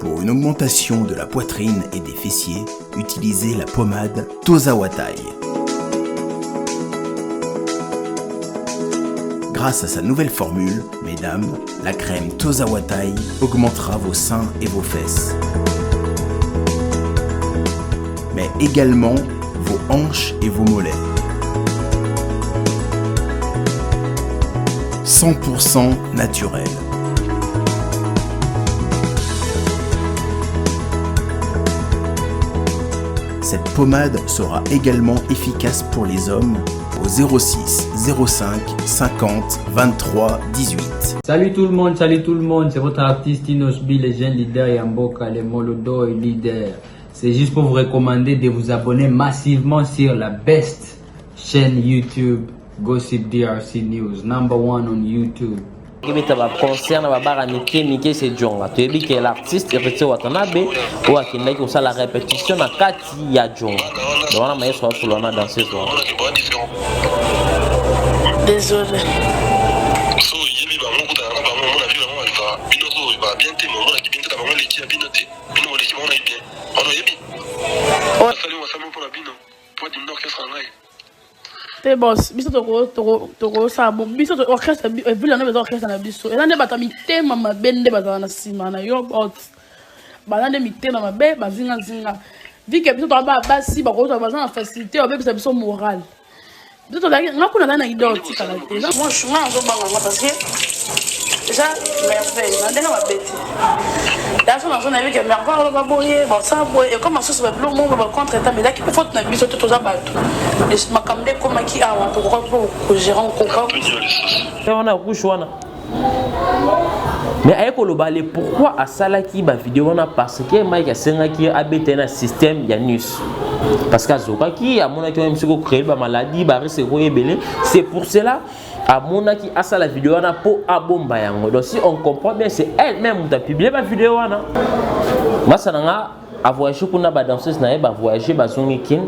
Pour une augmentation de la poitrine et des fessiers, utilisez la pommade Tozawatai. Grâce à sa nouvelle formule, mesdames, la crème Tozawatai augmentera vos seins et vos fesses, mais également vos hanches et vos mollets. 100% naturel. Cette pommade sera également efficace pour les hommes au 06 05 50 23 18. Salut tout le monde, c'est votre artiste Inosbi, le jeune leader Yamboka, le Molodo et leader. C'est juste pour vous recommander de vous abonner massivement sur la best chaîne YouTube Gossip DRC News, #1 on YouTube. Concert na babara mike c'est Djonga. Tu es que l'artiste répété Watanabe ou akindaki ko la répétition na kati ya Djonga. Donc on a maestro sur la danser soir. Désolé. Te boss, biso toko sa bon biso orchestre villa na orchestre na biso. Ela ne bata mitema mabende bata na sima na yo bot. Bala ne mitema mabe bazinga zinga. Vike biso to ba basi ba ko to ba na facilité ba biso moral. Biso to nga kuna na idole tika na te. Moi je suis là zo banga parce que déjà merveille, na ndena mabeti. Là sur la zone avec merveille ba boyer, bon ça boy et comme ça se va plus monde va contre état mais là qui peut faute na biso to za bato. Et je m'accomde comme qui a un pour gérer un concours. On a couchouana. Mais avec le balai, pourquoi à Salaki ba vidéo on a parce que Mike a senga qui a habité un système Yanus. Parce qu'à Zokaki à mon avis même si vous créez ba maladie ba risque belé, c'est pour cela à mon avis à ça la vidéo on a pour abomba yango. Donc si on comprend bien c'est elle-même qui a publié ma vidéo on a. Moi ça n'a a voyager pour na ba danseuse na ba voyager ba zongikin.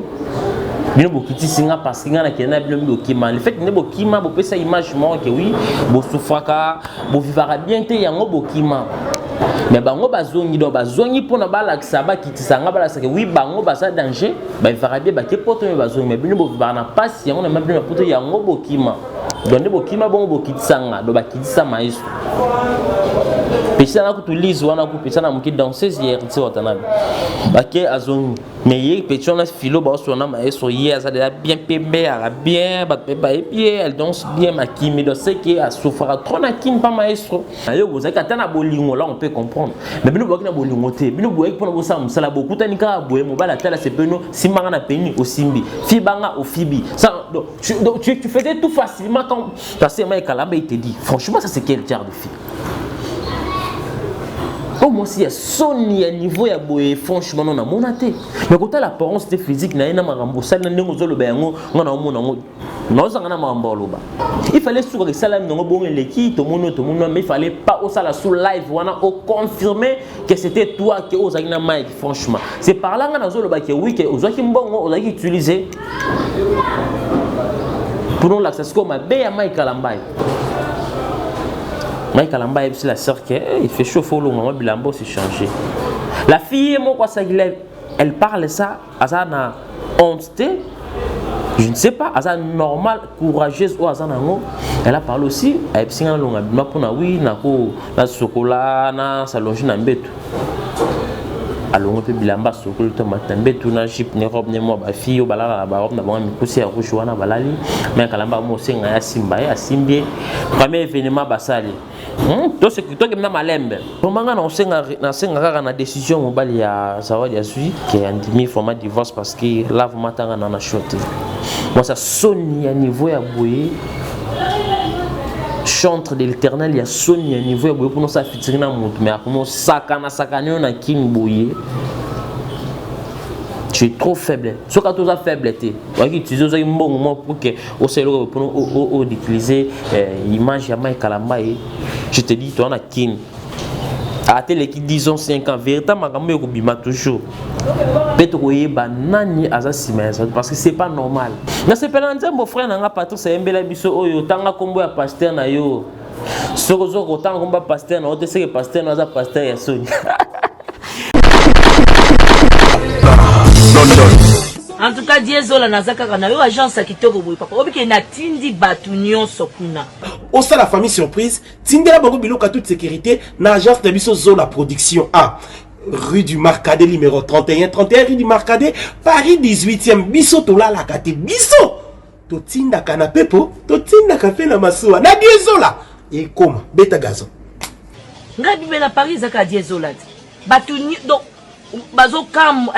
Bino bokiti singa parce que ngana kena bino dokima le fait ne bokima bo pesa image mo que oui bo soufaka bo vivara bien te yango bokima mais bango bazongi do bazongi pona balakisa ba kitisanga balakisa que oui bango baza danger ba vivara bien ba ke poto me bazongi mais bino bo vivara na passe yango na même bino poto yango bokima donc ne bokima bongo bokitisanga do ba kitisa maestro pesa na kutuliza wana kupesa na mki danseuse hier tsi watanabe bake azongi mais hier petit on a philo ba so na maestro hier ça déjà bien pembe ara bien ba pemba et puis elle danse bien makimi donc c'est que a souffra trop na kin pas maestro ayo bozaka tana bolingo là on peut comprendre mais bino bokina bolingo te bino boyek pona bosa musala bokuta nika boye mobala tala c'est peno simanga na peni au simbi fibanga au fibi ça donc tu faisais tout facilement quand parce que Mike Kalamba il te dit franchement ça c'est quel genre de fille. Oh moi si ya soni ya niveau ya boye franchement non na monaté mais quand l'apparence physique na ina marambo ça na ndenge zolo ba yango ngana omona ngo nozanga na marambo loba il fallait sur que ça là ngo bon leki to mono mais il fallait pas au sala sous live wana au confirmer que c'était toi qui ozaki na mic franchement c'est par là ngana zolo ba que oui que ozaki mbongo ozaki utiliser pour nous l'accès comme ma be ya Mike Kalamba. Mike Kalamba est la sœur qui il fait chaud faut le moment bilambo s'est changé. La fille moi quoi ça elle parle ça à ça na honte je ne sais pas à ça normal courageuse ou à ça nango elle a parlé aussi à epsinga longa bima pona oui na ko na sokola na salonge na mbetu alongo pe bilamba sokolo to matambe tuna chip ne robe ne mo ba fille balala ba robe na ba mi kusi ya rouge wana balali mais Kalamba mo senga ya simba ya simbie premier événement basali to c'est toi qui m'a malembe to manga na senga kaka na décision mobali ya Zawadi ya Zui qui a ndimi format divorce parce que là vous matanga na shoté moi ça sonne ya niveau ya boye chantre de l'éternel il y a sonné à niveau pour nous ça fitiri na monte mais pour nous sakana na kin boye tu es trop faible ce que tu es faible tu vas utiliser ça moment pour que au selo pour nous d'utiliser image ya Mike Kalamba je te dis toi na kin à télé qui disons 5 ans véritablement makambo yo bima toujours peut-être oyeba nani azasima parce que c'est pas normal na c'est pas nzembo frère nanga Patrice Embela biso oyo tanga kombo ya pasteur na yo soko tanga kombo pasteur na ote c'est que pasteur na za pasteur ya Sony En tout cas, Diesola Nazaka na yo agence kitoko boy papa. Obi ke na tindi batu nyonso kuna. Au sein la famille surprise, tindela bango biloko à toute sécurité na agence de biso Zola Production A. Rue du Marcadet numéro 31 rue du Marcadet, Paris 18e. Biso tola la kate biso. To tinda canapé po, to tinda café na masuwa. Na Diesola. Et comment beta gazon. Ngai bibe na Paris zaka Diesola. Batu donc bazo kam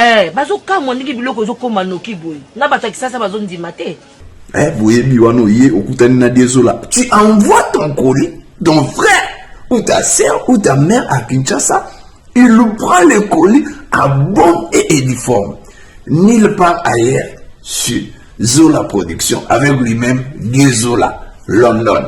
ndiki biloko zo koma noki boy. Na batakisa sa bazo ndima te. Boye biwano ye okutani na Diesola. Tu envoies ton colis, ton frère ou ta sœur ou ta mère à Kinshasa, il prend le colis à bon et uniforme. Nulle part ailleurs sur Zola Production avec lui-même Diesola London.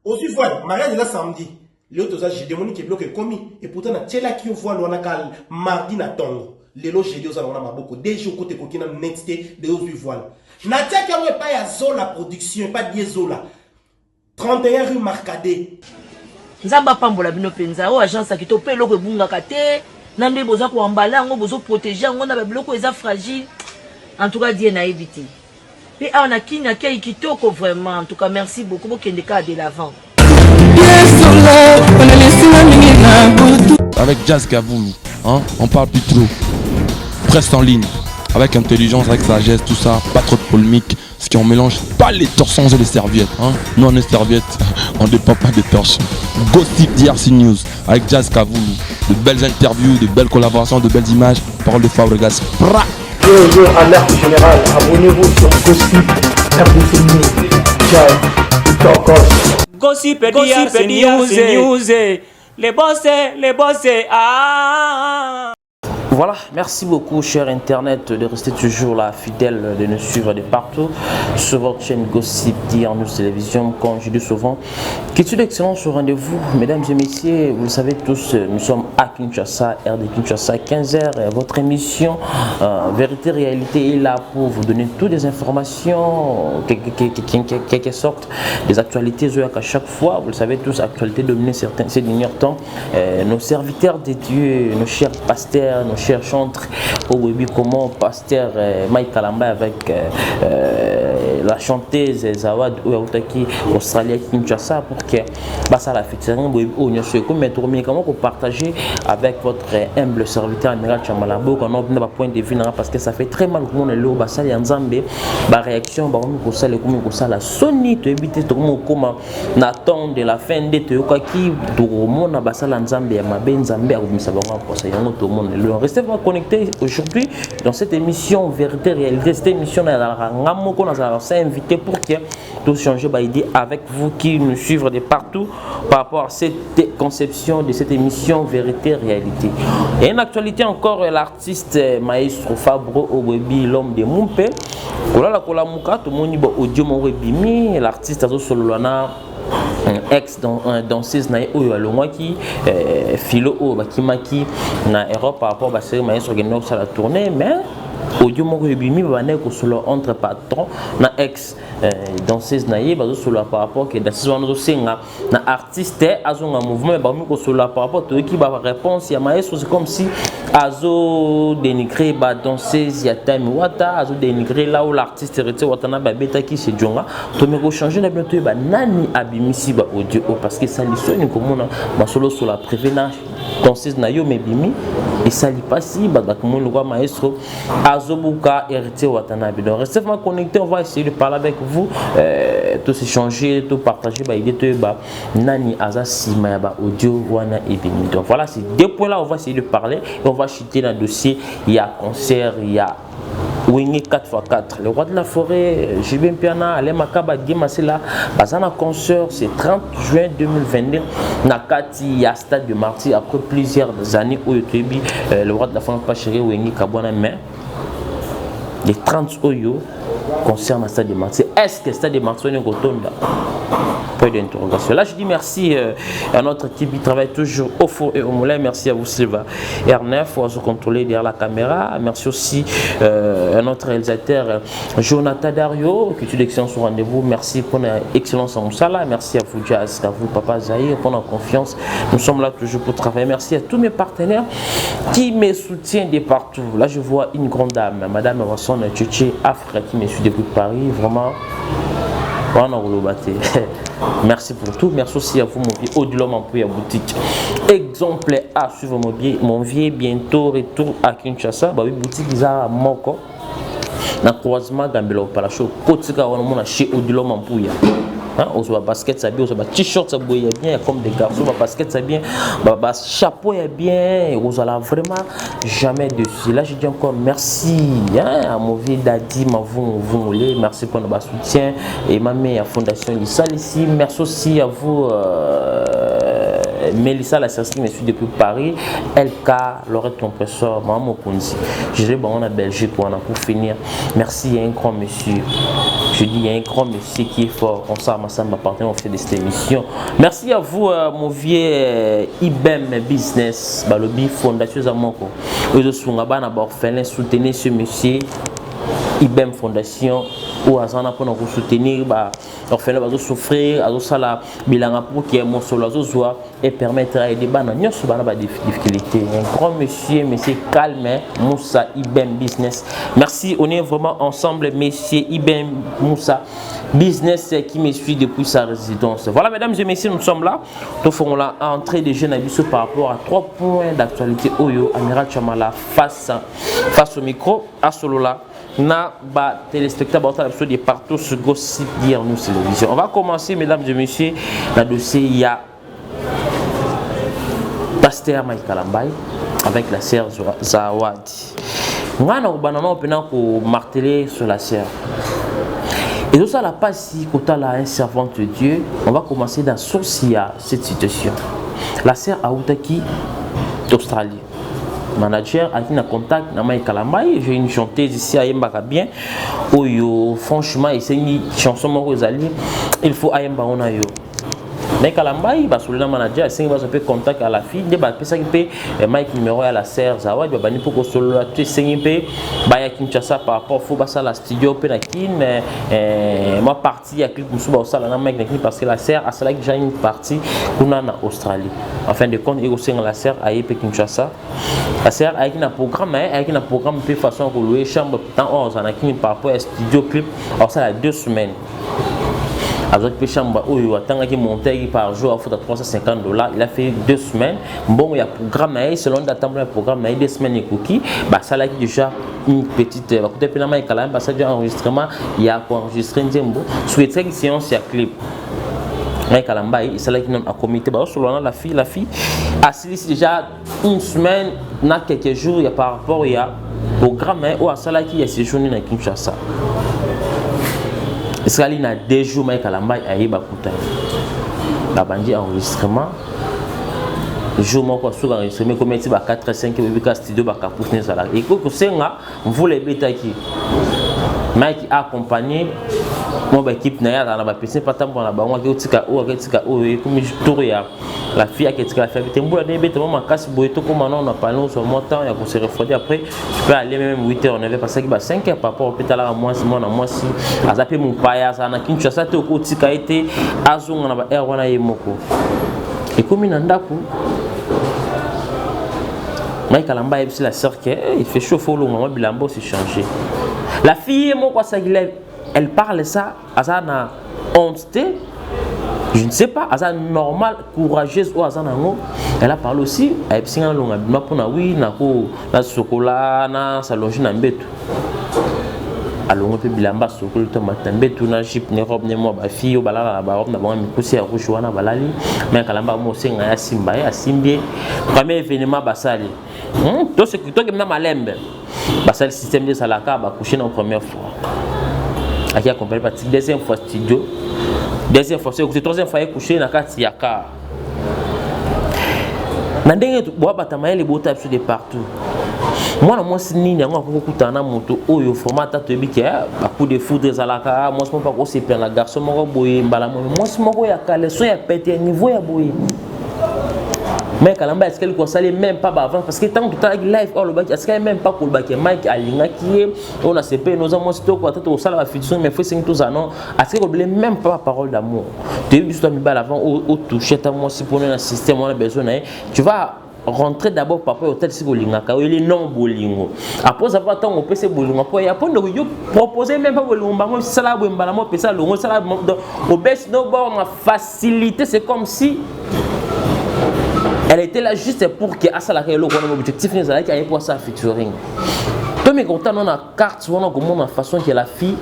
Aussi voilà, mariage là samedi. L'autre j'ai demandé qu'il bloque commis et pourtant na tela qui voit l'on a cal mardi na tongo. Lelo j'ai dit aux alona maboko déjà côté kokina nexté de aussi voilà. Na tia qui pas ya Zola Production pas Diesola. 31 rue Marcadet. Nzamba pambola bino penza o agence ki to pe loko bunga kate nande boza ko embala ngo bozo protéger ngo na biloko eza fragile. En tout cas die na éviter. Et on a kinya kei kitoko vraiment. En tout cas merci beaucoup pour kende ka de l'avant. Avec Jazz Kavoulou, hein, on parle plus trop. Presse en ligne, avec intelligence, avec sagesse, tout ça, pas trop de polémique, ce qui on mélange pas les torsons et les serviettes. Hein. Nous on est serviettes, on dépend pas des torsions. Gossip DRC News, avec Jazz Kavoulou, de belles interviews, de belles collaborations, de belles images, parole de Fabregas. Bonjour, alerte générale, abonnez-vous sur Gossip RDC News. Ciao, Gossip DRC News, les boss, ah. Voilà, merci beaucoup cher Internet de rester toujours là, fidèle, de nous suivre de partout sur votre chaîne Gossip DRC News Télévision. Comme je dis souvent, qu'il soit d'excellence au rendez-vous. Mesdames et messieurs, vous le savez tous, nous sommes à Kinshasa, RD Kinshasa, 15h. Votre émission Vérité Réalité est là pour vous donner toutes les informations, quelque sorte, des actualités à chaque fois. Vous le savez tous, actualité dominée ces derniers temps. Nos serviteurs de Dieu, nos chers pasteurs, nos chers chantres au Webi, comment pasteur Mike Kalamba avec la chanteuse Zawad Ouaoutaki Australie Kinshasa pour que ça la fête comment partager avec votre humble serviteur amiral Chamalabo qu'on a pas point de vue parce que ça fait très mal pour le lot basal ya nzambe ba réaction ba ko sala ko sala soni to éviter to comment n'attendre de la fin de to yoki to mona basala nzambe ya mabe nzambe akumisa bango pour ça yango to monde le restez connectés aujourd'hui dans cette émission Vérité Réalité. Cette émission est invité pour que tout changer d'idée avec vous qui nous suivez de partout par rapport à cette conception de cette émission Vérité Réalité. Et une actualité encore, l'artiste Maestro Fabro Owebi, l'homme de Mumpe. L'artiste Azo Sololana ex danseuse na oyo alongwaki philo o bakimaki na Europe par rapport à série maestro geno sur la tournée mais audio moko ebimi bane ko solo entre patron na ex danseuse na ye bazo solo par rapport que danseuse wana senga na artiste azonga mouvement ba mi ko solo par rapport to ki ba réponse ya maestro c'est comme si azo dénigrer ba danseuse ya time wata azo dénigrer là où l'artiste rete watana ba beta ki se jonga to me ko changer na bientôt ba nani abimisi ba audio parce que ça lisoni komona ba solo sur la prévenance danseuse na yo mebimi et ça li pas si ba comme le roi maestro azobuka héritier watanabe. Donc restez vraiment connectés, on va essayer de parler avec vous, tout s'échanger, tout partager ba idée tout ba nani azasi ba audio wana et bimi. Donc voilà, c'est deux points là on va essayer de parler et on va chuter dans le dossier, il y a concert, il y a Wenge 4x4, le roi de la forêt, Jibin Piana, Alain Makaba, Guémasela, Bazana concert, c'est 30 juin 2022, Nakati, il y a Stade de Martyr, après plusieurs années où le roi de la forêt pas chéri Wenge Kabwana, mais les 30 Oyo concernent le Stade de Martyr. Est-ce que le Stade de Martyr est un Point d'interrogation. Là, je dis merci à notre équipe qui travaille toujours au four et au moulin. Merci à vous, Silva R9, pour se contrôler derrière la caméra. Merci aussi à notre réalisateur Jonathan Dario, qui est une excellence au rendez-vous. Merci pour l'excellence en Moussala. Merci à vous, Jazz, à vous, Papa Zahir, pour notre confiance. Nous sommes là toujours pour travailler. Merci à tous mes partenaires qui me soutiennent de partout. Là, je vois une grande dame, Madame Wasson Tchétché Afra, qui me suit depuis Paris. Vraiment, merci pour tout. Merci aussi à vous, mon vieux Au-delà Mampouya boutique. Exemple à suivre mon vieux bientôt retour à Kinshasa. Bah oui, boutique Isa Moko. Na croisement Gambela Palacho. Kotika on a chez Au-delà Mampouya. On se va basket ça bien, on se va t-shirt ça bien, comme des garçons, on basket ça bien, chapeau est bien, on va vraiment jamais dessus. Là je dis encore merci à mon vieux Daddy, merci pour notre soutien et ma mère fondation Lisa ici, merci aussi à vous Mélissa la sœur qui me suit depuis Paris, LK, Laurette Compresseur, Maman Konzi. Je dis bon on a Belgique pour finir. Merci, il y a un grand monsieur. Je dis il y a un grand monsieur qui est fort. On s'arme ensemble, partenaire, on fait de cette émission. Merci à vous, mon vieux IBEM Business, Balobi Fondation Zamoko. Vous êtes soutenir ce monsieur. IBEM Fondation ou azana pour nous soutenir orphelins va souffrir azosala bilanga pour qui est mon solo azozwa et permettre à aider bana nyoso bana ba difficulté. Un grand monsieur calme Moussa IBEM Business. Merci, on est vraiment ensemble monsieur IBEM Moussa Business qui me suit depuis sa résidence. Voilà mesdames et messieurs, nous sommes là. Nous ferons la entrée des jeunes habitués par rapport à 3 points d'actualité Oyo Amiral Chamala face au micro à Solola. Na ba téléspectateurs de partout sur Gossip Dire Nous Télévision. On va commencer mesdames et messieurs le dossier il y a Pasteur Mike Kalambay avec la sœur Zawadi. On a marteler sur la sœur. Et tout ça la passe quand elle a un servant de Dieu, on va commencer d'associer cette situation. La sœur Aoutaki d'Australie. Manager a qui n'a contact na Mike Kalambay, j'ai une chanteuse ici à Yembaka bien. Oyo franchement c'est une chanson Morozali, il faut Ayemba on a yo. Mike Kalambay ba sur le manager c'est va se contact à la fille de ba pesa qui peut Mike numéro à la sœur Zawadi ba ni pour que solo la tu c'est pe ba ya Kinshasa par rapport faut ba ça la studio pe na kin moi partie à clip musuba au sala na Mike parce que la sœur a cela que j'ai une partie kuna na Australie. En fin de compte il aussi la sœur à Ype Kinshasa. La sœur avec un programme de façon que louer chambre temps 11 en a qui par rapport à studio clip alors ça a 2 semaines. Avec les chambres où il attend qu'il monte par jour à $350, il a fait 2 semaines. Bon, il y a programme selon le programme 2 semaines et cookies. Bah ça là déjà une petite côté pénal et calam, bah ça déjà enregistrement, il y a quoi enregistrer un tempo. Souhaiterais que séance il y a clip. Mike Kalambay, c'est là qui a comité bah selon la fille assise déjà 1 semaine, na quelques jours il y a par rapport il y a programme où à ça là qui a séjourné dans Kinshasa. Est-ce qu'il y a 2 jours Mike Kalambay a eu Bakuta? La bandit enregistrement. Le jour où on a enregistré, comme il y a 4 à 5 studio pour finir ça. Et que c'est là, on voulait bêta qui. Mike a accompagné mon équipe n'a pas la piscine pas tant pour la banque comme la fille a été la fête on casse boito comme on a parlé sur mon temps il y a qu'on se refroidi après tu peux aller même 8h on avait passé 5 heures par rapport au hôpital à moi si moi si a zappé mon paya ça na Kinshasa te ko tika été azon na ba air wana yemoko et comme il ndako Mike Kalambay c'est la sœur qui il fait chaud faut le moment bilambo s'est changé. La fille moi quoi ça elle parle ça à ça na honte je ne sais pas à ça normal courageuse ou à ça nango elle a parlé aussi à epsinga longa bima pona oui na ko na sokola na salonge na mbetu alongo pe bilamba sokola to matambetu na chip ne robe ne mo ba fille balala ba robe na ba mi kusi ya rouge wana balali mais Kalamba mo senga ya simba ya simbie premier événement basali to c'est to que na malembe basali système de salaka ba coucher en première fois qui a accompagné par deuxième fois studio, deuxième fois c'est troisième fois couché dans 4 yaka. Nandenge boabata mayele bota de partout. Moi na moi nini yango akokutana moto oyo format atobiki ba coup de foudre zalaka moi pas ko se plaindre la garçon moko boye mbala moi moko ya caleçon ya pété niveau ya boye. Mais Kalamba est-ce qu'elle consale même pas avant parce que tant que tu as live or le bac est-ce qu'elle même pas pour le bac Mike alinga qui on a CP nous avons stock quoi tout ça la fiction mais faut c'est tout ça non est-ce qu'elle même pas parole d'amour tu es juste mis bal avant au toucher ta moi si pour un système on a besoin tu vas rentrer d'abord papa hôtel si bolinga ka il est non bolingo après avoir temps on peut se bolingo pour y a pas de proposer même pas bolingo bango ça la bombala moi ça longo ça la au best no bon ma facilité c'est comme si elle était là juste pour que Asala Kelo ait un objectif, nous allons aller pour ça featuring. Toi, mais quand on a la carte, on a comment la façon que la fille,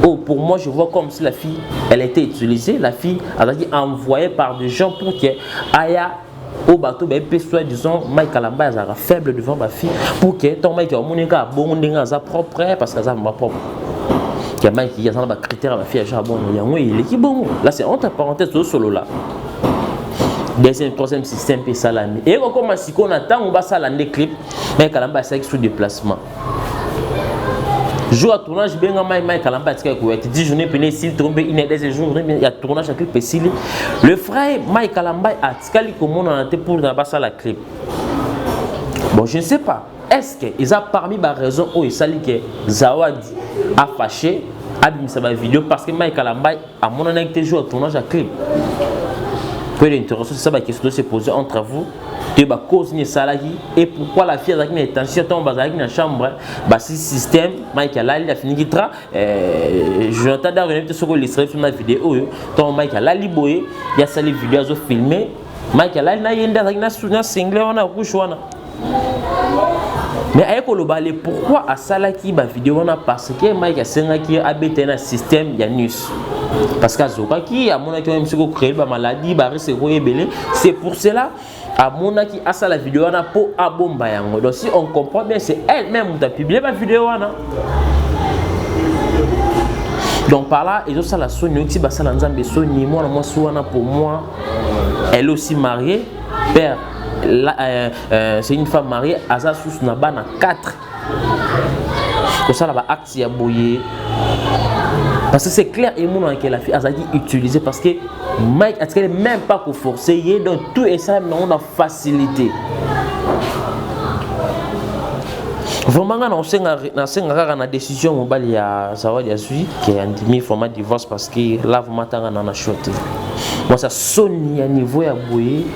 oh, pour moi, je vois comme si la fille, elle était utilisée, la fille, elle a été envoyée par des gens pour que Aya au bateau, ben, soit disons, Mike Kalamba est faible devant ma fille, pour que ton Mike a bon propre, parce que ça m'a propre. Il y a Mike qui a un critère à ma fille, bon, il est qui bon. Là, c'est entre parenthèses, solo là. Deuxième, troisième système, puis ça l'année. Et comme si on attend, on va ça l'année clip, mais Kalamba c'est sous déplacement. Jour à tournage, bien Mike Kalamba est 10 journées, puis s'il tombe, il y a des jours, il y a tournage à clip, puis le frère Mike Kalamba a tkali comme on a été pour dans la clip. Bon, je ne sais pas. Est-ce qu'ils ont parmi les raisons où il s'allie que Zawadi a fâché, a mis sa vidéo parce que Mike Kalamba a mon été joué au tournage à clip. L'intéressant, c'est ça la question de se poser entre vous de la cause ni salarié et pourquoi la fille a une intention tombe dans la chambre bah si système Mike a la fini qui tra je entends d'ailleurs sur l'histoire sur ma vidéo ton Mike a la liboé il y a ça les vidéos à filmer Mike a la na yenda na single on a couchona mais avec le balai pourquoi à salaki ba vidéo on a parce que Mike a senga qui a habité un système Yanus parce qu'à Zokaki à mon avis même si vous créez ba maladie ba c'est rebelle c'est pour cela à mon avis à ça la vidéo on a pour abomba yango donc si on comprend bien c'est elle-même qui a publié ma vidéo on a donc par là ils ont ça la Sony aussi ba ça la Nzambe Sony moi pour moi elle aussi mariée père. C'est une femme mariée, Aza sous Nabana 4. Comme ça, là, acte y a boyé. Parce que c'est clair et mon que la fille a dit utiliser parce que Mike a même pas pour forcer, donc tout et ça, on a facilité. Vraiment, on a une décision mobile il y a Zawadi Azui qui a mis format divorce parce que là, vous m'attendez à en choisi. Moi, ça sonne à niveau à boyer.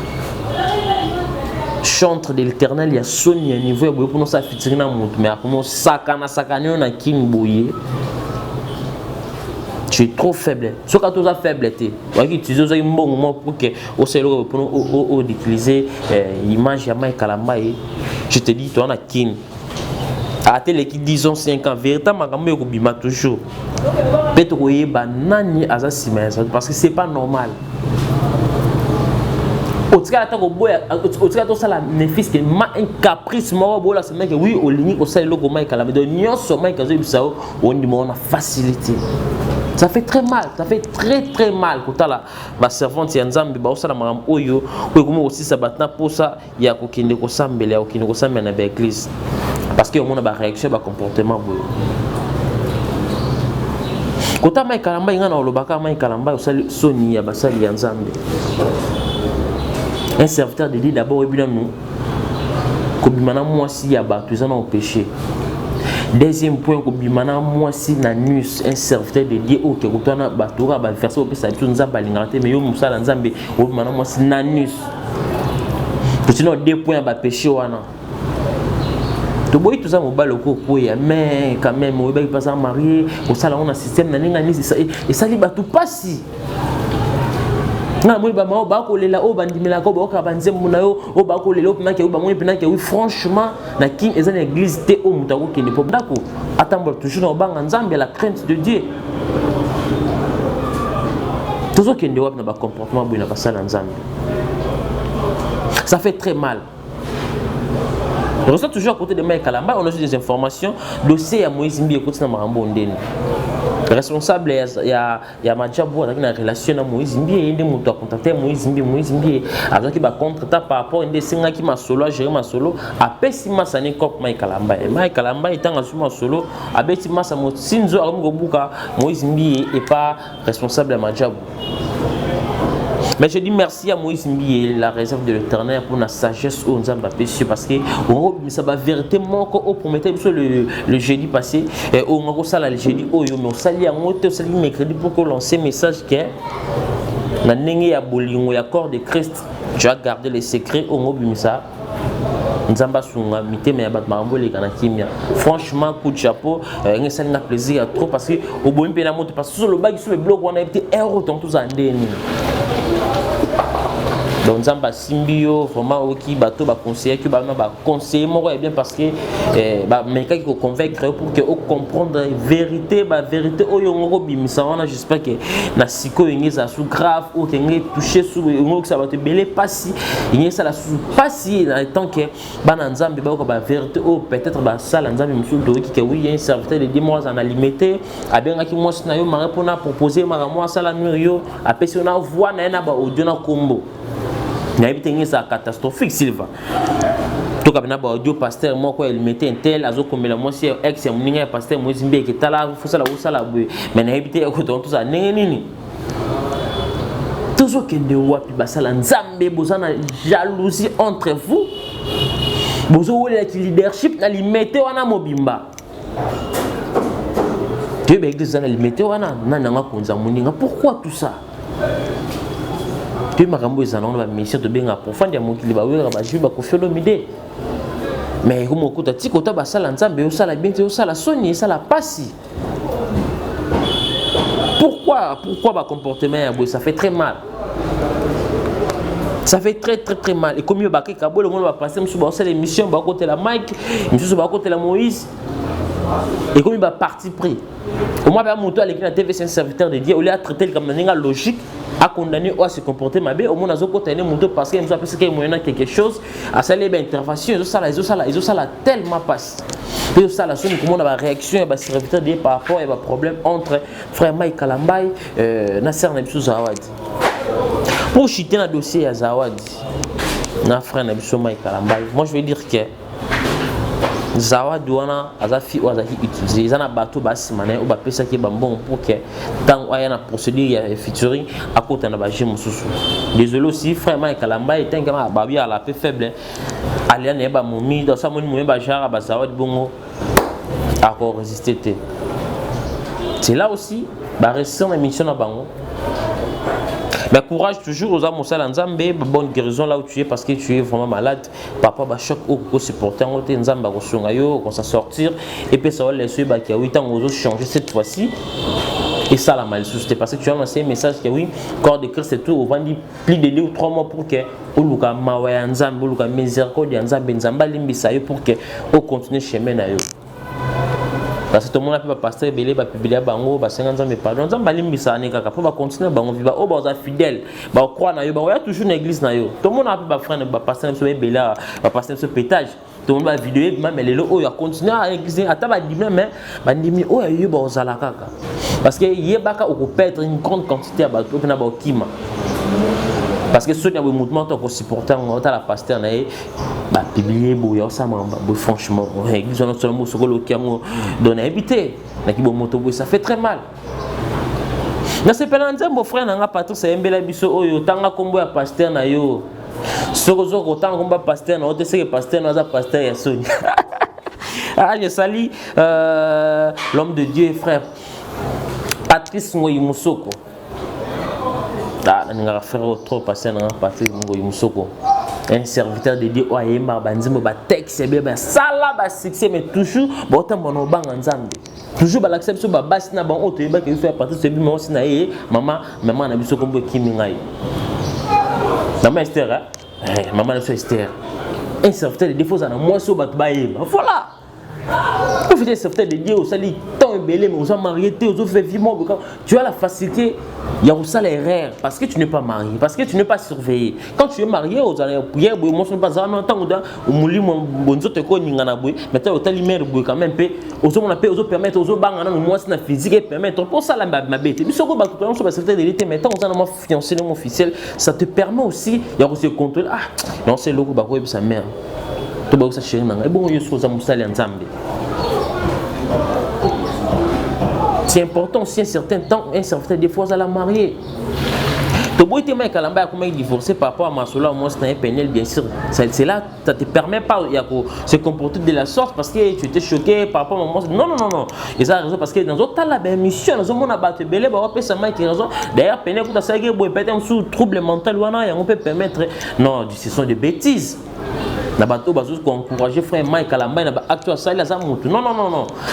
Chantre de l'éternel, il y a Sony à niveau pour nous ça fitiner na monde mais comment sakana na king boyer. Tu es trop faible. Ce que tu as faiblesse. Tu vas utiliser un bon moment pour que au cerveau pour d'utiliser image ya Mike Kalamba. Je te dis tu en as king. À télé qui disons 5 ans véritablement makambo ko bima toujours. Peut-être que banani azasima parce que c'est pas normal. Au ça néfis que un caprice mort c'est mec oui au ligne au sel logo Mike Kalamba donc nion sur Mike Kalamba on dit on a facilité ça fait très mal ça fait très mal quand la ma servante ya Nzambe ba osala maram oyo comme aussi ça batna pour ça ya ko kinde ko sambela ko kinde ko sambela na église parce que on a ba réaction ba comportement boyo quand Mike Kalamba ngana olobaka Mike Kalamba osali Sony ya basali ya Nzambe. Un serviteur de Dieu d'abord évidemment kobimana moi si ya ba tous en péché. Deuxième point kobimana moi si nanus un serviteur de Dieu OK kotana ba tora ba verser au pesa tout nzamba lingate mais yo musala nzambe kobimana moi si nanus. Sinon deux points ba péché wana. To boy tout ça mobile ko ya mais quand même on va pas en marié au sala on a système naninga ni et ça li ba tout passi. Franchement, na king est une église au Moutago qui n'est pas d'accord. Attends, toujours dans la crainte de Dieu. Tout ce qui est dans le comportement, ça fait très mal. On reste toujours à côté de Mike Kalamba, on a des informations. Dossier à Moïse Mbi, écoute, ça m'a rembondé. responsable ya Madjabou avec une relation avec Moïse Mbie, il a contacté Moïse Mbie avec un contre par rapport à des singa qui m'a solo, gérer ma solo, après si ma sané cop Mike Kalamba étant sur ma solo, après si ma samo Sinzo Arongobuka, Moïse Mbie est pas responsable à Madjabou. Mais je dis merci à Moïse Mbie, la réserve de l'Éternel, pour la sagesse au Nzamba Péché, parce que ça va véritablement au promettait le jeudi passé, on a ça le jeudi, mais on s'allie à monter, on s'allie mercredi pour que l'on sait message que la nengue ya bolingo ya corps de Christ, tu as gardé les secrets au Mobimisa. Nzamba sunga mitema ya bat marambo le kana kimia. Franchement coup de chapeau, ça n'a plaisir trop parce que au bon pe na moto parce que sur le bag sur le blog on a été héros dans tous andeni. Donc Nzamba Simbio vraiment oki bateau ba conseiller que ba conseiller moi bien parce que ba meka qui convaincre pour que on comprendre vérité oyo ngoko bimisa wana j'espère que na siko ingeza sous grave ou que ngé toucher sous ngoko ça va te belé pas si ingeza la sous pas si tant que ba Nzamba ba ko ba vérité ou peut-être ba sala Nzamba monsieur do qui que oui il y a un serviteur de 10 mois en alimenter a bien ki moi na yo ma répondre proposer ma moi sala nurio a personne na voix na ba audio na combo. Il y a une catastrophique, Sylvain. Tout comme un audio pasteur, moi, quoi, il mettait un tel, azo comme la moitié, ex, un pasteur, moi, Zimbe, qui est là, il faut ça la ou ça la bouée. Mais il y a évité, tout ça, n'est toujours que de wapi, basala, nzambe, bozana, jalousie entre vous. Bozo, le leadership, na limité, wana mobimba. Tu veux que ça, na limité, wana, nananga, konza, moninga, pourquoi tout ça? Tu m'as ramené à l'endroit de mission de bien approfondir mon qui va ouvrir ma jupe à confier le midé. Mais comme on coûte à Tikota, ça l'ensemble, mais ça la bien, ça la sonne, ça la passe. Pourquoi ma comportement ça fait très mal. Ça fait très mal. Et comme il y a des gens qui va passer, je vais l'émission, je vais côté la Mike, je vais côté la Moïse. Et comme il va partir pris. Au moins, mon toit, l'équipe de la TV, c'est un serviteur de Dieu. On l'a traité comme une logique. À condamner ou à se comporter mal, au moins à côté de parce qu'il y a quelque chose à saluer l'intervention, ils ont tellement passé. Et ça la sonne comment on a réaction et serviteur de par rapport à problème entre frère Mike Kalambay Nasser Nabissou Zawadi. Pour chiter dans le dossier à Zawadi, na frère Nabissou Mike Kalambay, moi je vais dire que Zawadi wana azafi ou azahi utilisé ils en a bateau bas mané ou ba pesa qui bambon pour que tant aya na procédure ya featuring à côté na ba jemu susu désolé aussi frère Mike Kalamba est un gars babi à la peu faible aller na ba momi dans ça moni ba jara ba Zawadi bongo encore résister té c'est là aussi ba récent émission na bango. Mais courage toujours aux âmes au Nzambe, bonne guérison là où tu es parce que tu es vraiment malade. Papa va choc au supporter, on te Nzamba Rosongayo, on s'en sortir et puis ça va laisser bah qui a 8 ans aux autres changer cette fois-ci. Et ça la malsouce, c'était parce que tu as lancé un message que oui, corps de Christ et tout, on va dire plus de 2 ou 3 mois pour que Oluka Mawaya Nzambe, Oluka Miséricorde Nzambe Nzamba Limbisayo pour que on continue chemin na yo. Parce que tout le monde a pu passer belé ba publier bango ba 50 ans mais pardon Nzamba limbisa ne kaka pour continuer bango viva o ba fidèle ba croire na yo ba ya toujours na église na yo tout le monde a pu ba frère ba passer so belé ba passer so pétage tout le monde va vidéo même les o ya continuer à église ata ba dimi mais ba dimi o ya yo ba ozala kaka parce que yebaka o ko perdre une grande quantité ba to na ba kima. Parce que ceux qui ont un mouvement qui supportent la pasteur, bah publier boya ça franchement ils ont seulement sur le qui donné habité ça fait très mal. Na c'est pas mon frère n'a pas tout c'est un bel biso oyo tanga kombo ya pasteur na yo sokozo ko tanga kombo pasteur na ote c'est que pasteur na za pasteur ya Sonia. Ah je salue l'homme de Dieu frère Patrice Ngoyi Musoko. On va faire trop passer dans partie un serviteur de Dieu Oyema Banzimo ba texte bien ça là succès mais toujours autant bon bang Nzambe toujours ba l'acception ba basse na bon auto ba que faire partie de moi aussi na maman na biso kombo kimingai maman Esther maman na Esther un serviteur de défaut na moi so ba ba voilà Quand vous êtes serviteur de Dieu, vous allez tant embellir, mais vous êtes marié, vous avez fait vivement. Tu as la facilité, il y a aussi l'erreur parce que tu n'es pas marié, parce que tu n'es pas surveillé. Quand tu es marié, vous allez prier, vous ne pas en temps où vous avez bon autres quoi ni ngana boy, mais tu as autant l'image boy quand même peu, aux hommes on appelle, aux autres permettre, aux autres bangana moi c'est la physique et permettre. Pour ça la ma bête. Mais ce que bah tout le serviteur de l'État, mais tant on a mon fiancé, mon officiel, ça te permet aussi, il y a aussi le contrôle. Ah non c'est le coup bah quoi sa mère. Tout bah ça chérie nanga. Et bon il faut ça moussali ensemble. C'est important aussi un certain temps, un certain des fois à la marier. Tu peux être Kalamba comment il divorcé par rapport à Masola, moi c'est un pénal bien sûr. C'est là, ça te permet pas de se comporter de la sorte parce que tu étais choqué par rapport à moi. Non. Ils ont raison parce que dans autre la même mission, dans on a battu belé, bah on ça qui raison. D'ailleurs pénal quand ça que boy peut-être sous trouble mental on peut permettre. Non, ce sont des bêtises. Na bato bazo ko encourager frère Mike Kalamba na ba acteur ça la mutu non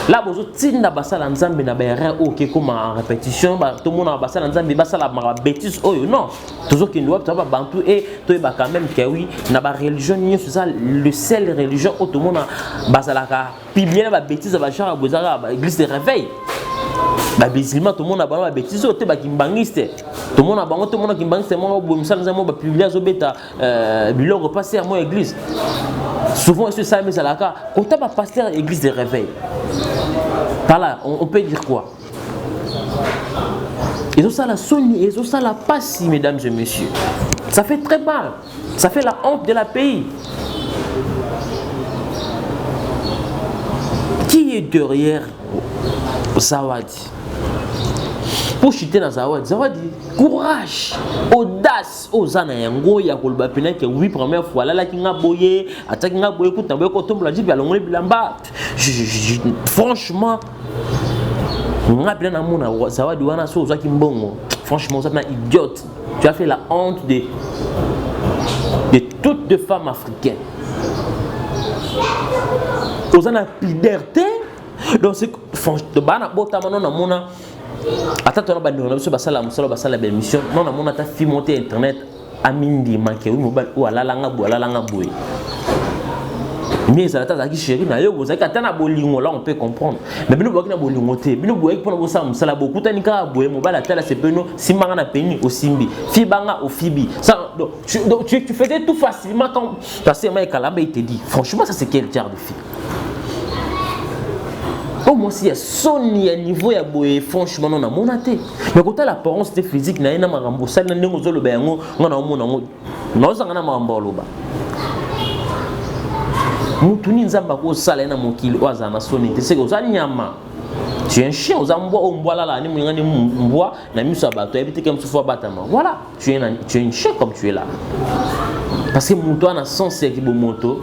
là bozo tinda basala nzambe na ba erreur OK comme en répétition ba tout monde na basala nzambe basala ma bêtise oyo non toujours qu'il doit ça ba bantu et to ba quand même que oui na ba religion ni c'est ça le seul religion tout monde basala ka publier ba bêtise ba genre bozara ba église de réveil ba musulman tout monde na ba bêtise oyo te ba kimbangiste tout monde na bango tout monde kimbangiste mo bo musala nzambe ba publier zo beta biloko passer à mon église. Souvent, c'est ça, mais quand tu as pasteur à l'église de réveil, par là, on peut dire quoi? Ils ont ça la sonne, ils ont ça la passe, mesdames et messieurs. Ça fait très mal. Ça fait la honte de la pays. Qui est derrière Zawadi? Pour chuter dans Zawadi, courage, audace, osana yango ya kolba pena que oui première fois là qui nga boyé, attaque nga boyé ko tambe ko tombe la dit balongoli bilamba. Franchement, nga pena na mona Zawadi wana so ozaki mbongo. Franchement, ça na idiote. Tu as fait la honte de toutes les femmes africaines. Osana piderté. Donc c'est franchement bana botamano na mona. Attends, tu as basala belle mission. Non, on a fait monter internet à mindi manqué ou mobile ou à la langa boue. Mais ça a été chéri, na yo bozaka tana bolingo là on peut comprendre. Mais nous boka na bolingo te. Nous boka pour nous ça musala beaucoup tanika boue mobile à tala c'est peno simanga na peni au simbi. Fibanga au fibi. Ça donc tu faisais tout facilement quand parce que Mike Kalamba il te dit franchement ça c'est quel genre de fille. Oh moi si il y a son niveau ya boye franchement non na monaté mais quand l'apparence physique na ina marambo ça na ndenge zolo bango ngana omona ngo nozanga na marambo loba mutu ni nzamba ko sala na mokili oza na sonité c'est que ça nyama tu es un chien aux ambois au mbola là ni ngani mboa na miso abato ebite comme soufa batama voilà tu es un chien comme tu es là parce que mutu ana sens qui bo moto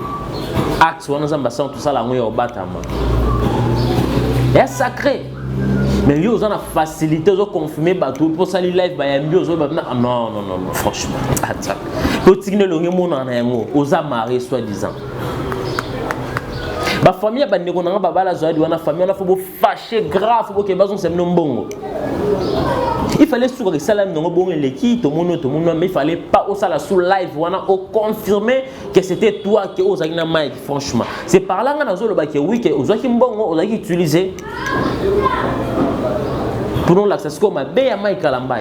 axe wana nzamba sans tout ça la ngoya obatama. C'est sacré. Mais ils ont la facilité de confirmer bateau pour ça les live non franchement. Attends. Pour signer le monde en un aux amarrés soi-disant. Ma famille a banni qu'on a baba la joie de la famille on a faut fâcher grave pour que bazon c'est bon. Il fallait souvent que salam non bon l'équipe tout le monde mais il fallait pas au sala sous live on a confirmer que c'était toi qui aux agna Mike franchement c'est par là qu'on a zolo ba que oui que aux qui bon aux qui utiliser pour nous l'accès comme à Mike Kalamba.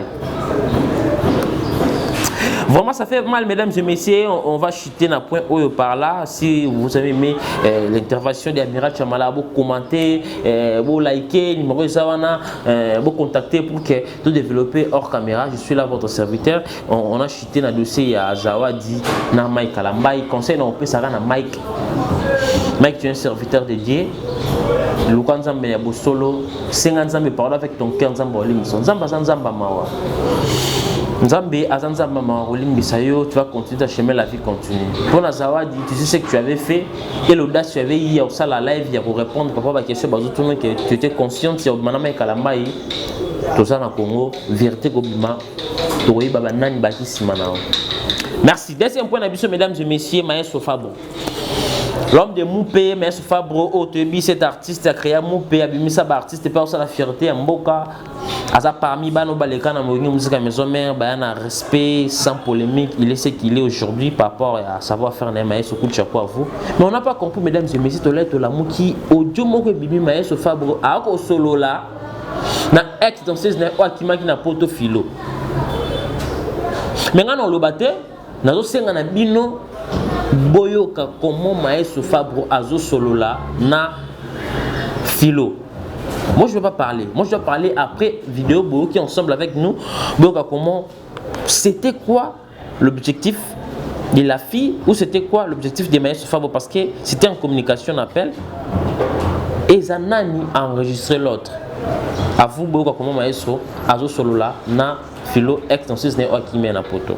Vraiment, ça fait mal, mesdames et messieurs. On va chuter dans point haut par là. Si vous avez aimé l'intervention d'Amiral Chamala, vous commentez, vous likez, numéro Zawana, vous contactez pour que tout développer hors caméra. Je suis là, votre serviteur. On a chuté dans le dossier à Zawadi, dans Mike Kalamba. Il conseille, on peut s'arrêter dans Mike. Mike, tu es un serviteur de Dieu. Luka Nzambe ya bosolo, senga Nzambe parle avec ton cœur Nzambe olimbiso. Nzamba mawa. Nzambe azanzamba mawa olimbisa yo, tu vas continuer ta chemin, la vie continue. Pour la Zawadi, tu sais ce que tu avais fait et l'audace tu avais eu au salle à live pour répondre par rapport à la question bazo tout le monde que tu étais consciente si manama Kalamba yi tout ça na Congo, vérité gobima, toyi baba nani baki simana. Merci. Deuxième point d'habitude mesdames et messieurs, Maël Sofabo. L'homme de Moupé, mais ce Fabro, Otebi, cet artiste a créé Moupé, Abimisa, artiste, et pas la fierté, Mboka, Asa parmi Bano Balekana, musique à maison mère, un respect, sans polémique, il est ce qu'il est aujourd'hui par rapport à savoir faire un maïs au coup de chapeau à vous. Mais on n'a pas compris, mesdames et messieurs, Tolette, la Mouki, Audio Moko Bibi Maïs, Fabro, à solo là, na ex dans ces nez, Akima qui n'a pas de philo. Mais quand on le battait, nous avons bino boyoka comment maestro Fabro azo solo là na philo. Moi je ne vais pas parler. Moi je dois parler après vidéo boyo qui est ensemble avec nous. Boyoka comment c'était quoi l'objectif de la fille ou c'était quoi l'objectif de maestro Fabro parce que c'était en communication on appelle et Zanani a enregistré l'autre. À vous boyoka comment maestro azo solo là na philo ex dans ces nez Akima na poto.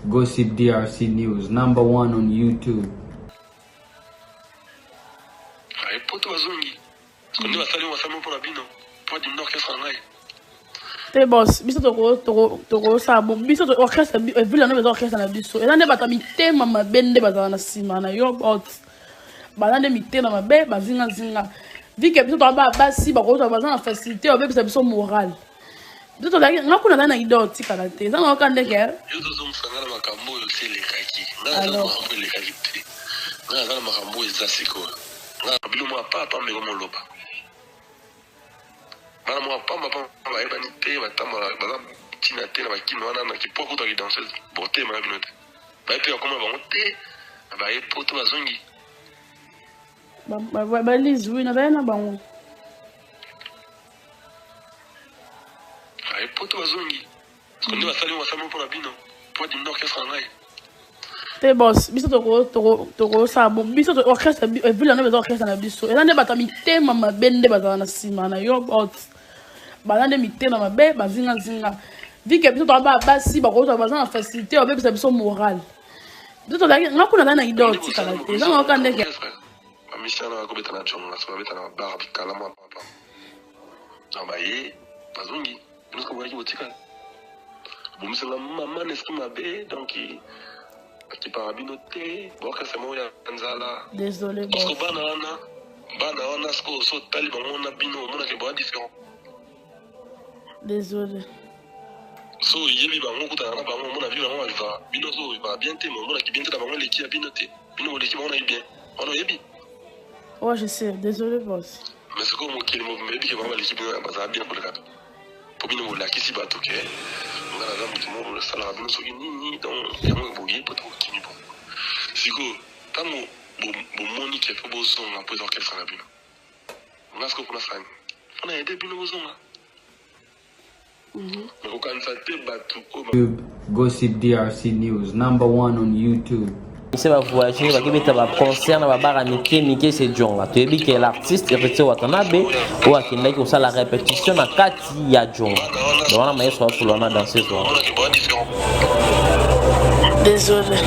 Gossip DRC News, #1 on YouTube. Te boss, biso toko sa bon, biso to orchestre villa no bezo orchestre na biso. Ela ne bata mitema mabende bazana sima na yo bot. Balande mitema mabe bazinga zinga. Vike biso to ba basi ba ko to bazana facilité obe biso moral. Biso to nga kuna na idoti kala te. Zanga okande ke. Yo to zomsanga na makambo yo sele kaki. Nga za makambo le kaki te. Nga za makambo ezasiko. Nga bilo mo papa me ko moloba. Bana mo papa ba eba ni te batama ba tina te na bakino wana na kipoko to ki danseuse bote ma binote. Ba pe ko ba monte ba e poto bazongi. Ba lizu na bana bango. Ai poto bazongi. Kondi basali mo basali pour la bino. Pour di orchestre ngai. Te boss, biso toko sa bon, biso to orchestre villa no bezo orchestre na biso. Ela ne bata mitema mabende bazana sima na yo bot. Balande mitema mabe bazinga zinga. Vike biso to ba basi ba ko to bazana facilité obe biso moral. Biso to nga kuna na idoti kala te. Zanga okande ke. Amishana ko betana chonga, so betana ba bikala ma papa. Amaye bazongi. Nous sommes allés au Tika. Vous me savez, maman n'est-ce que ma bé, donc qui parabinoté, bon, que c'est moi, Anzala. Désolé, parce que banana, ce qu'on saute, taliban, on a bino, on a des bois différents. Désolé. So, il y a des bancs, on a vu, on va, bino, il va bien t'aimer, on a qui bien t'aimer, on a l'équipe à binoté. Bino, l'équipe, on a eu bien. On a eu bien. Oh, je sais, désolé, boss. Mais c'est comme qui est le mot, mais bien, on va l'équipe, on va bien pour le cap. Pour bien la qui s'y bat ok on a la dame tout le monde le salaire bien so ni donc il y a un bourrier pour tout qui ni bon si go tant bon moni qui fait beau son on peut orchestre la bien on a ce qu'on a fait on a aidé bien beau son là mais au quand ça te bat tout Gossip DRC News, #1 on YouTube. Il va voyager, il va concert, il va bar à Mickey, c'est John. Tu es que l'artiste, il va Watanabe, ou à Kenda qui a la répétition à Kati, il y a John. Donc on a maillot sur la dans ce soir. Désolé.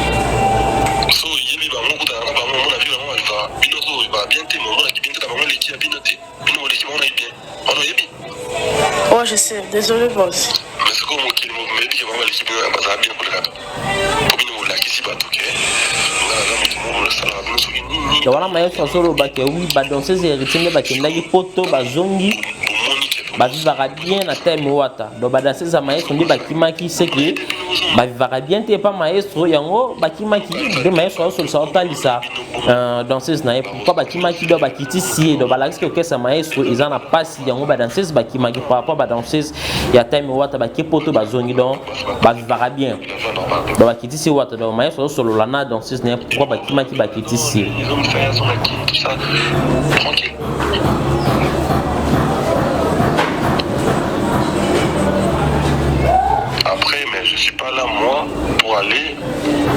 So, il va on a vu, on va il va bien t'aimer, on a qui bien t'aimer, l'équipe a bien noté. Bino, l'équipe, on a eu bien. On a eu bien. Oh, je sais, désolé, boss. Mais c'est comme qui le mot, mais bien, l'équipe, on va bien pour le cap. Pour bien, la qui s'y bat, ok. Donc voilà, maestro solo baké oui, ba danseuse héritier bakenda ki poto bazongi ba vivra bien na terme wata. Donc ba danseuse maestro ndi bakimaki c'est que ba vivra bien te pas maestro yango bakimaki de maestro solo sa otalisa danseuse na pourquoi bakimaki do bakiti si do balax que ça maestro ils en a pas si yango ba danseuse bakimaki par rapport ba danseuse ya terme wata baki poto bazongi donc ba vivra bien. Donc bakiti si wata donc maestro solo lana danseuse na pourquoi bakimaki bakiti si ils ont fait son acquis, tout ça, tranquille. Après, mais je suis pas là, moi, pour aller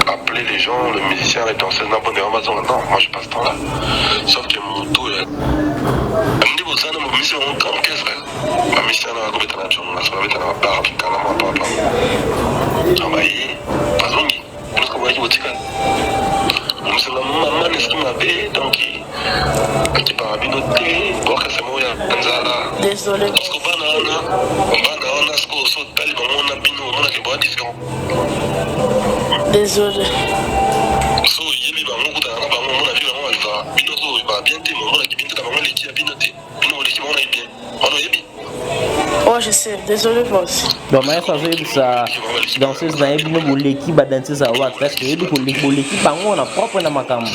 appeler les gens, les musiciens, les danseurs, non, moi je passe temps là. Sauf que mon tour, là. Je me dis, vous savez, ma mission, on qu'est-ce que ma mission, on va mettre la chambre, on va mettre la barre, puis calme, papa. On va y, pas zongi, nous, on va y, au tika. C'est la maman n'est-ce que ma bé, donc qui parabinoté, bon, que c'est moi, Anzala. Désolé. Parce que banana, ce qu'on saute, taliban, on a bino, on a des bois différents. Désolé. So, il y a des bancs, on a vu, on Désolé, boss. Donc, maestro, ça danseuse na yebi no boleki ba danseuse a wa parce que yebi ko boleki bango na propre na makambo.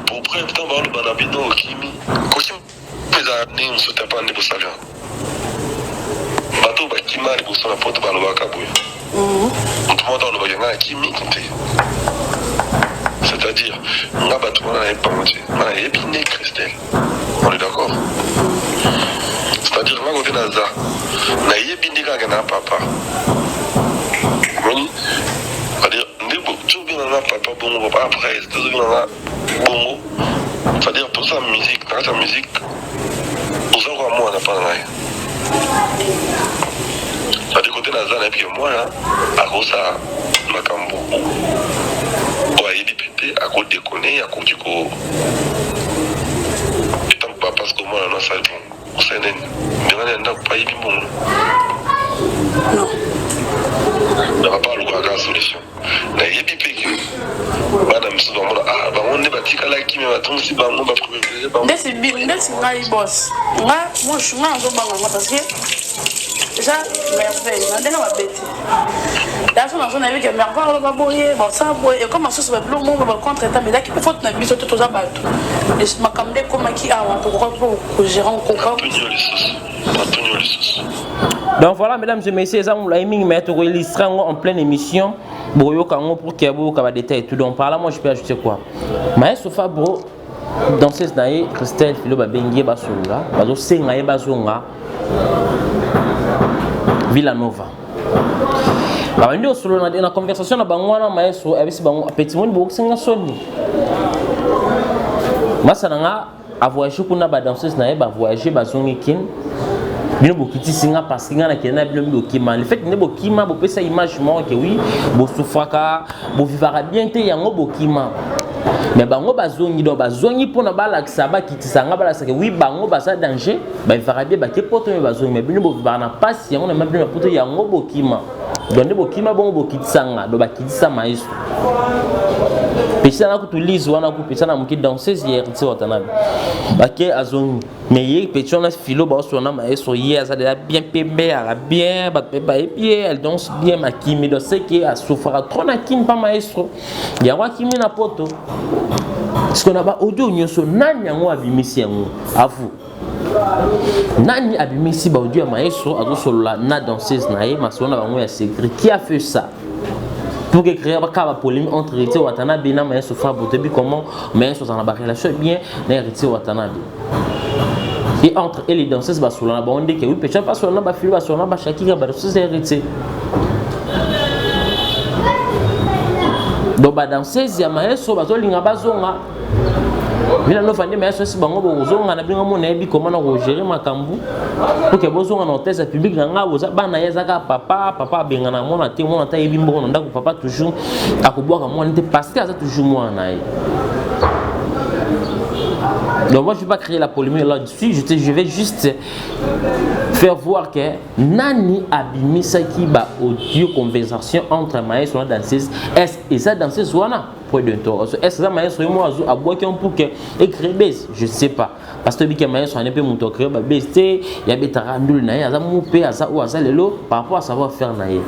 Pour prendre le temps voir le banabino kimi koshi pesa ni msota pande bosalia bato ba kima li bosona poto ba lobaka boya mtumoto lo baganga kimi konte c'est-à-dire nga bato na e pamoti na e bine Christelle on est d'accord c'est-à-dire nga côté naza na e bine ka na papa oui c'est-à-dire ndebo tout bien na papa bon après tout bien na bongo, c'est-à-dire pour sa musique, dans sa musique, nous avons moi, on n'a pas rien. C'est-à-dire côté Nazan et puis moi, à cause de ma cambo, ouais, il est pété, à cause de déconner, à cause du coup. Et tant pas parce que moi, on a ça, bon, c'est un mais on n'a pas eu bon. Non. On n'a pas le solution. Na yebi peki bana msudo mona bangonde batika la kimi batonsi bango ba privilégié bango ndesi ngai boss nga moi je suis en bango parce que déjà merveille na ndena mabeti daso na zone avec merveille ba boye bon ça boye et comme ça se va plus mon ba contre état mais là qui peut faut na biso tout ça bato et ma kamde comme qui a pour gérer un contrat. Donc voilà, mesdames et messieurs, ça m'a mettre en pleine émission. Boyo kango pour qu'il y ait beaucoup de détails et tout. Donc par là, moi je peux ajouter quoi? Maestro Fabro, danseuse naïe, Christelle Philo Babengue Basonga, Bazo Sengaye Bazonga, Villanova. Bah on solo na la conversation na bangwana maestro avec ce bango petit monde beaucoup senga soni. Masananga a voyagé kuna ba danseuse naïe ba voyager bazongi kin. Bino bokiti singa parce que ngana kena bino bokima le fait ne bokima bo pesa image mo que oui bo soufaka bo vivara bien te yango bokima mais bango bazongi do bazongi pona bala kisaba kitisanga bala sake oui bango basa danger ba vivara bien ba ke poto me bazongi mais bino bo vivara na passe yango na même bino poto yango bokima donc bokima bongo bokitisanga do bakitisa maestro pesa na kutuliza wana kupesa na mki danseuse hier tsi watanabi bake azongi mais hier petit on a philo ba so na maestro hier ça déjà bien pembe ara bien ba pemba et bien elle danse bien makimi donc c'est que a souffra trop na kim pas maestro ya wa kimi na poto ce qu'on a ba audio nyoso nani yango abimisi yango avu nani abimisi ba audio maestro azo solo na danseuse na ye masona bango ya secret qui a fait ça pour créer une polémique entre Héritier Watanabe et Maestro Fabro. Depuis comment Maestro a une relation bien avec Héritier Watanabe. Et entre elle et les danseuses, on dit que oui, peut-être pas sur la fille, sur la Shakira, c'est Héritier. Donc, la danseuse, il y a Maestro, il y a Bazonga. Mais là, nous faisons des maîtres si bango bozonga na bingo mona ebi comment on gérer makambu pour que bozonga na hôtel public na nga boza bana yezaka papa bengana mona te mona ta ebi mbongo ndako papa toujours akobwaka mona te parce que ça toujours moi na ye. Donc moi je ne vais pas créer la polémique là-dessus, je vais juste faire voir que nani abimisa ki ba audio conversation entre maestro et danseuse est et ça danseuse wana point de temps est-ce que ça maestro moi a boire qui on pour que écrire base je sais pas parce que bi maestro on est peu monto créer ba base il y a betara ndul na ya za mupé za ou za lelo par rapport à savoir faire na ye.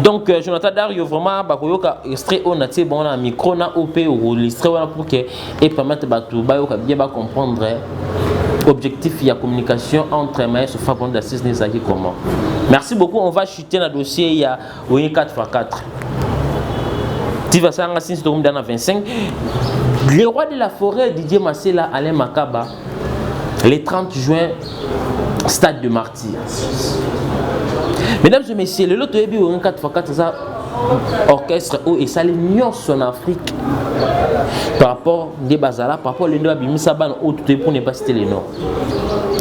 Donc Jonathan Dario vraiment bakoyoka extrait on a bon na micro na op ou l'extrait wana pour que et permettre batu bayoka bien ba comprendre objectif il y a communication entre maestro Fabro d'assise Nizaki comment. Merci beaucoup, on va chuter dans le dossier il y a 4x4. Tu vas ça en dans 25. Les rois de la forêt Didier Massela Alain Makaba le 30 juin stade de Martyrs. Mesdames et messieurs, le lot de 4x4 ça orchestre où et ça l'ignorce en Afrique par rapport des bazala par rapport les noms abimisa ban ou tout pour ne pas citer les noms.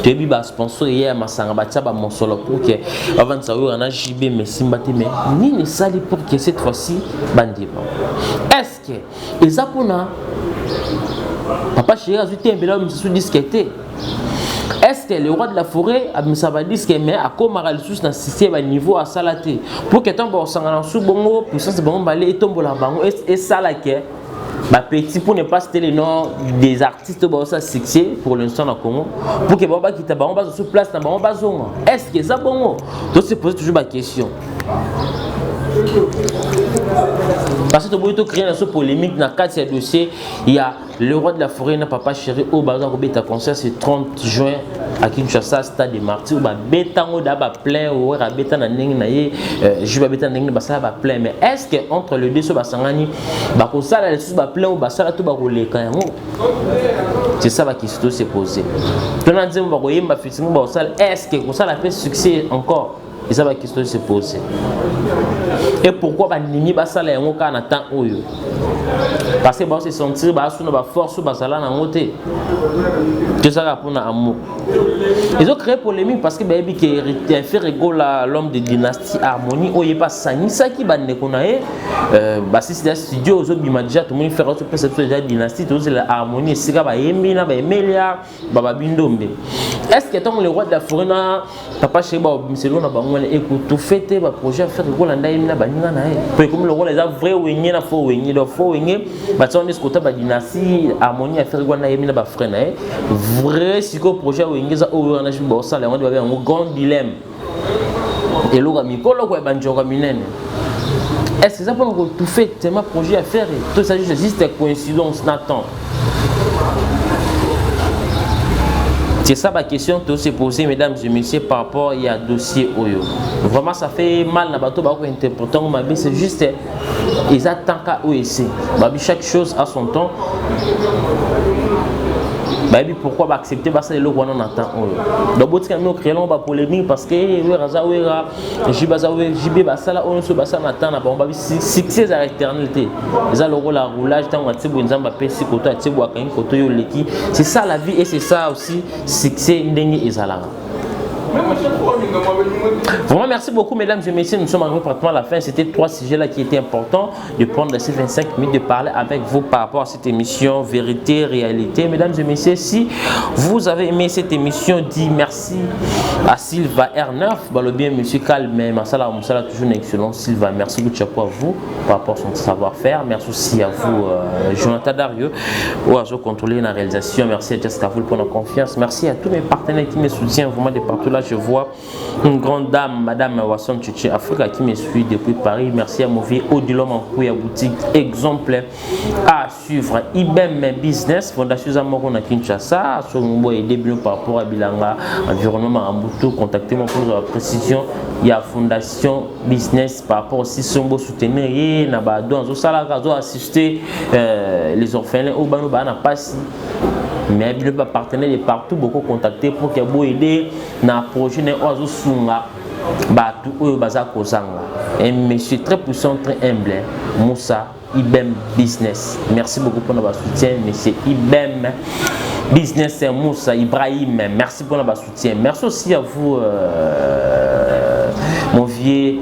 Tu es ba sponsor hier masanga batia ba monsolo pour que avant ça on a JB mais simbati mais ni ne sali pour que cette fois-ci bandima. Est-ce que les apona Papa Chéri a dit un homme sous disquette. Est-ce que le roi de la forêt a mis sa disque mais à comme à sous dans système niveau à salaté pour que ton bon sang sous bongo puissance bon balé et tombe la bango et salaké bah petit pour ne pas citer les noms des artistes bon ça succès pour l'instant dans Congo pour que baba qui t'a bon bas sur place dans bon bazon est-ce que ça bongo donc se poser toujours la question. Parce que tu peux créer une polémique dans 4 dossiers. Il y a le roi de la forêt, n'a Papa Chéri, au bazar au bêta concert, c'est 30 juin à Kinshasa, stade des Martyrs. Bah bêta on d'aba plein, ou à bêta na neng naie, je vais bêta neng basa ba plein. Mais est-ce que entre le deux so basangani, bah comme ça là les sous ba plein ou basa là tout ba rouler quand même. C'est ça qui se pose. Tu n'as dit on va voyer ma fille, est-ce que comme ça la fait succès encore? Et ça va question se poser. Et pourquoi ba nini ba sala yango kana temps oyo? Parce que ba se sentir ba suna ba force ba sala na ngote. Que ça va pour na amour. Ils ont créé polémique parce que baby qui a fait rigoler l'homme de dynastie Harmonie oye pas sani ça qui ba ne konae ba si c'est studio aux bima déjà tout le monde faire autre cette dynastie tout c'est la Harmonie sika ba yemina ba emelia ba bindombe. Est-ce que tant le roi de la forêt na Papa Chéri ba selon na bango écoute tout fait ba projet faire rigoler na yemina ba ninga na e. Comme le roi les a vrai wenye na faux wenye do faux wenye ba tsone ce côté ba dynastie Harmonie a fait rigoler na yemina ba frère na e. Vrai siko projet ingeza oyo na jimbo sala ngodi ba un grand dilemme et loga mikolo ko banjoka minene est-ce que ça peut tout fait tellement projet à faire tout ça juste coïncidence n'attend. C'est ça ma question que se poser mesdames et messieurs par rapport il y a dossier oyo. Vraiment ça fait mal na bato ba ko interpréter ma vie c'est juste ils attendent qu'à OEC. Babi chaque chose à son temps. Baby pourquoi accepter parce que le roi on attend donc bout quand nous créons ba polémique parce que raza wera jibaza we jibe basala on se basa attend na ba succès à l'éternité les a le rôle à roulage tant watibu nzamba pesi koto atibu akanyi koto yo leki c'est ça la vie et c'est ça aussi succès ndenge ezala. Vraiment merci beaucoup mesdames et messieurs, nous sommes arrivés pratiquement à la fin. C'était 3 sujets là qui étaient importants de prendre ces 25 minutes de parler avec vous par rapport à cette émission Vérité, Réalité. Mesdames et messieurs, si vous avez aimé cette émission, dis merci à Sylva R9, le bien monsieur Calme, Masala Moussala, toujours une excellente Sylva, merci beaucoup à vous par rapport à son savoir-faire. Merci aussi à vous Jonathan Dario, ou à vous contrôler la réalisation. Merci à Jessica Foul pour la confiance. Merci à tous mes partenaires qui me soutiennent vraiment de partout là. Je vois une grande dame, Madame Wasson Tchétché Africa, qui me suit depuis Paris. Merci à mon vieux Odilom en Kouya boutique. Exemple à suivre. IBM Business, Fondation Zamoro na Kinshasa. Sur mon début par rapport à Bilanga, environnement à Mbuto. Contactez-moi pour la précision. Il y a Fondation Business par rapport aussi Sombo soutenir. Il y a Nabado, assister les orphelins au Bano Bana Passi. Mais il y a des partenaires de partout, beaucoup contactés pour qu'ils puissent aider dans le projet de Oiseau Sunga. Un monsieur très puissant, très humble, Moussa IBM Business. Merci beaucoup pour notre soutien, monsieur IBM Business Moussa Ibrahim. Merci pour notre soutien. Merci aussi à vous, mon vieux.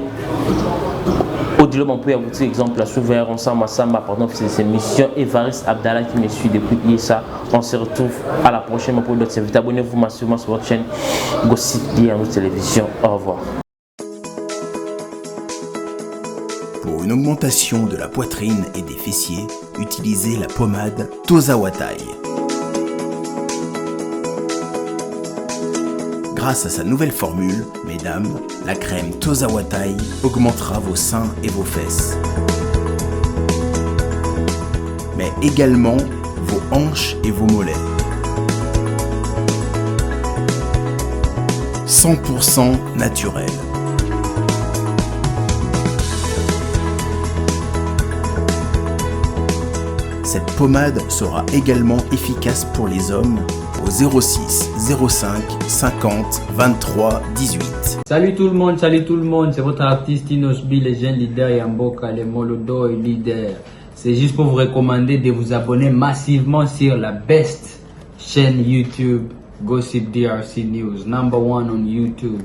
Au-delà, on peut avoir un exemple à souverain ensemble pendant ces émissions. Evaris Abdallah qui me suit depuis ISA. On se retrouve à la prochaine pour d'autres services. Abonnez-vous massivement sur votre chaîne Gossip Dia en télévision. Au revoir. Pour une augmentation de la poitrine et des fessiers, utilisez la pommade Tozawatai. Grâce à sa nouvelle formule, mesdames, la crème Tozawatai augmentera vos seins et vos fesses, mais également vos hanches et vos mollets. 100% naturel. Cette pommade sera également efficace pour les hommes au 06 05 50 23 18. Salut tout le monde, c'est votre artiste Inosbi, les jeunes leaders Yamboka, les Molodo et leaders. C'est juste pour vous recommander de vous abonner massivement sur la best chaîne YouTube, Gossip DRC News, #1 on YouTube.